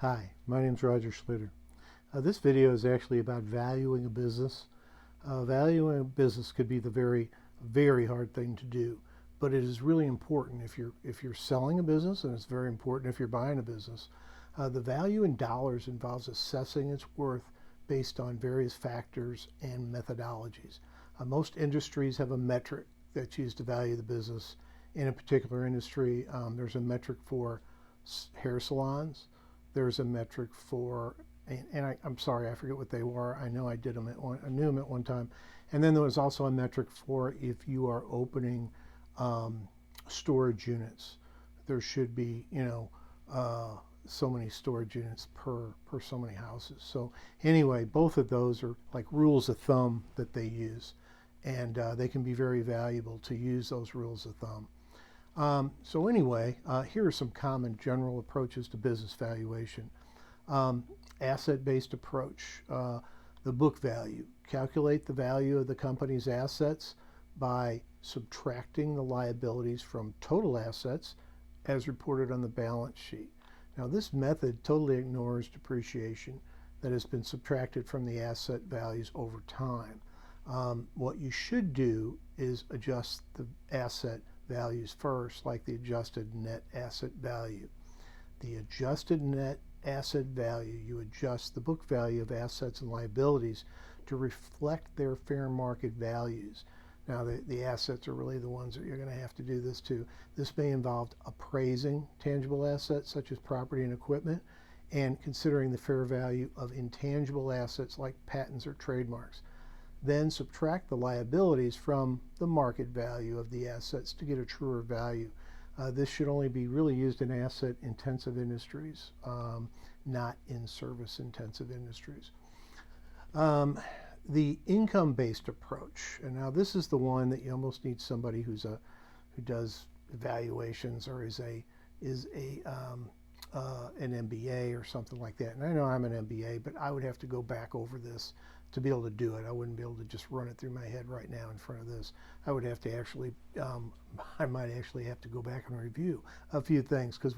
Hi, my name is Roger Schluter. This video is actually about valuing a business. Valuing a business could be the very hard thing to do, but it is really important if you're selling a business, and it's very important if you're buying a business. The value in dollars involves assessing its worth based on various factors and methodologies. Most industries have a metric that's used to value the business. In a particular industry, there's a metric for hair salons. There's a metric for, I'm sorry, I forget what they were. I know I did them I knew them at one time. And then there was also a metric for if you are opening storage units. There should be, so many storage units per so many houses. So anyway, both of those are like rules of thumb that they use, and they can be very valuable to use those rules of thumb. So anyway, here are some common general approaches to business valuation. Asset-based approach, the book value. Calculate the value of the company's assets by subtracting the liabilities from total assets as reported on the balance sheet. Now this method totally ignores depreciation that has been subtracted from the asset values over time. What you should do is adjust the asset values first, like the adjusted net asset value. The adjusted net asset value, you adjust the book value of assets and liabilities to reflect their fair market values. Now the assets are really the ones that you're going to have to do this to. This may involve appraising tangible assets such as property and equipment, and considering the fair value of intangible assets like patents or trademarks. Then subtract the liabilities from the market value of the assets to get a truer value. This should only be really used in asset intensive industries, not in service intensive industries. The income-based approach, and now this is the one that you almost need somebody who does evaluations or is an MBA or something like that. And I know I'm an MBA, but I would have to go back over this to be able to do it. I wouldn't be able to just run it through my head right now in front of this. I would have to actually, I might actually have to go back and review a few things, because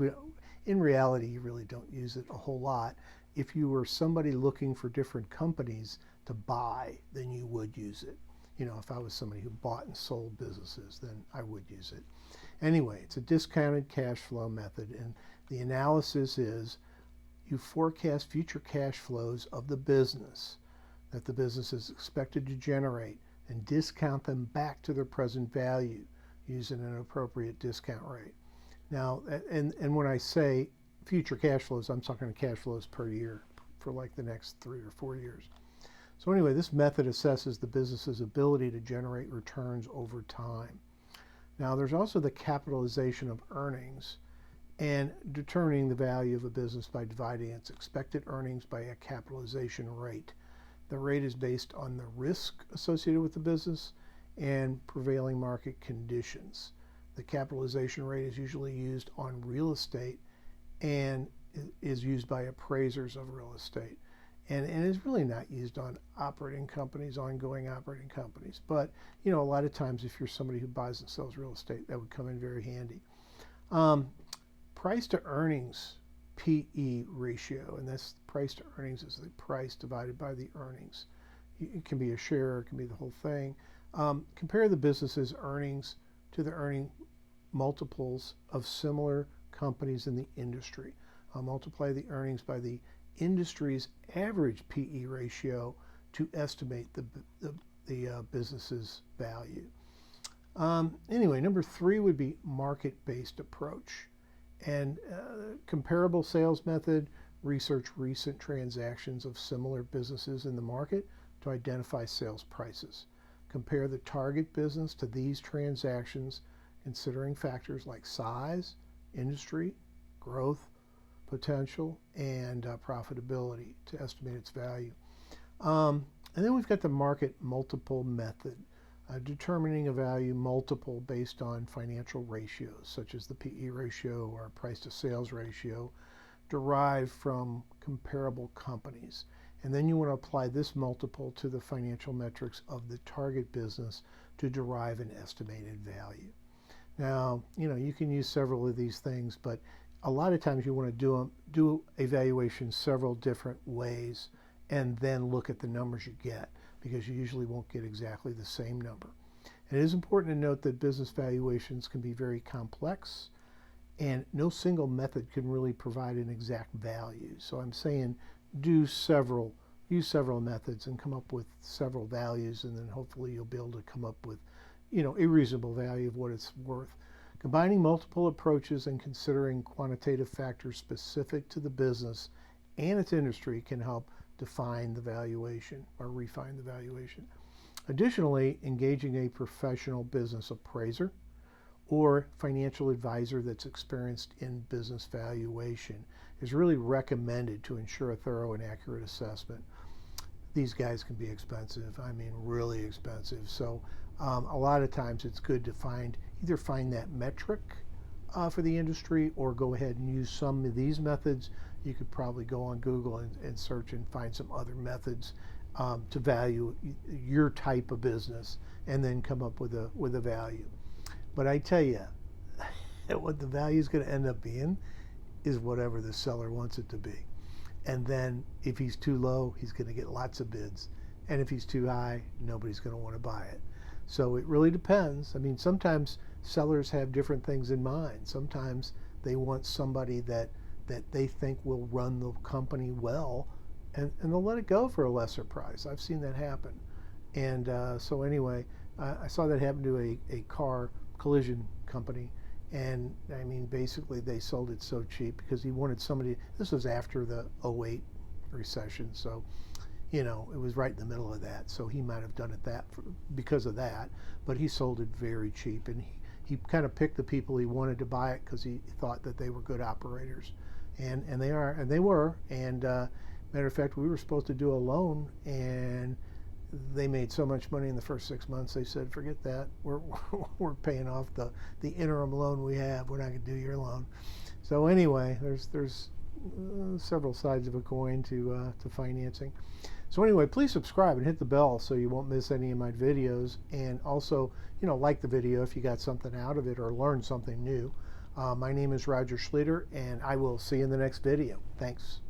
in reality, you really don't use it a whole lot. If you were somebody looking for different companies to buy, then you would use it. If I was somebody who bought and sold businesses, then I would use it. Anyway, it's a discounted cash flow method, and the analysis is you forecast future cash flows of the business that the business is expected to generate and discount them back to their present value using an appropriate discount rate. Now, and when I say future cash flows, I'm talking cash flows per year for like the next 3 or 4 years. So anyway, this method assesses the business's ability to generate returns over time. Now, there's also the capitalization of earnings and determining the value of a business by dividing its expected earnings by a capitalization rate. The rate is based on the risk associated with the business and prevailing market conditions. The capitalization rate is usually used on real estate and is used by appraisers of real estate. And is really not used on operating companies, ongoing operating companies. But, a lot of times if you're somebody who buys and sells real estate, that would come in very handy. Price to earnings, PE ratio, and this price to earnings is the price divided by the earnings. It can be a share, it can be the whole thing. Compare the business's earnings to the earning multiples of similar companies in the industry. Multiply the earnings by the industry's average PE ratio to estimate the business's value. Anyway, number 3 would be market-based approach. And comparable sales method, research recent transactions of similar businesses in the market to identify sales prices. Compare the target business to these transactions, considering factors like size, industry, growth, potential, and profitability to estimate its value. And then we've got the market multiple method, determining a value multiple based on financial ratios, such as the PE ratio or price to sales ratio, derived from comparable companies. And then you want to apply this multiple to the financial metrics of the target business to derive an estimated value. Now, you can use several of these things, but a lot of times you want to do evaluation several different ways and then look at the numbers you get, because you usually won't get exactly the same number. And it is important to note that business valuations can be very complex, and no single method can really provide an exact value. So I'm saying use several methods and come up with several values, and then hopefully you'll be able to come up with, a reasonable value of what it's worth. Combining multiple approaches and considering quantitative factors specific to the business and its industry can help define the valuation or refine the valuation. Additionally, engaging a professional business appraiser or financial advisor that's experienced in business valuation is really recommended to ensure a thorough and accurate assessment. These guys can be expensive, really expensive. So a lot of times it's good to either find that metric for the industry, or go ahead and use some of these methods. You could probably go on Google and search and find some other methods to value your type of business, and then come up with a value. But I tell you, what the value is going to end up being is whatever the seller wants it to be. And then if he's too low, he's going to get lots of bids. And if he's too high, nobody's going to want to buy it. So it really depends. Sometimes sellers have different things in mind. Sometimes they want somebody that they think will run the company well, and they'll let it go for a lesser price. I've seen that happen. And so anyway, I saw that happen to a car collision company. And basically they sold it so cheap because he wanted somebody. This was after the 2008 recession, so it was right in the middle of that. So he might have done it because of that, but he sold it very cheap, and he kind of picked the people he wanted to buy it because he thought that they were good operators, and they were. And matter of fact, we were supposed to do a loan, and they made so much money in the first 6 months, they said, forget that. We're paying off the interim loan we have. We're not going to do your loan. So anyway, there's several sides of a coin to financing. So anyway, please subscribe and hit the bell so you won't miss any of my videos. And also, like the video if you got something out of it or learned something new. My name is Roger Schlueter, and I will see you in the next video. Thanks.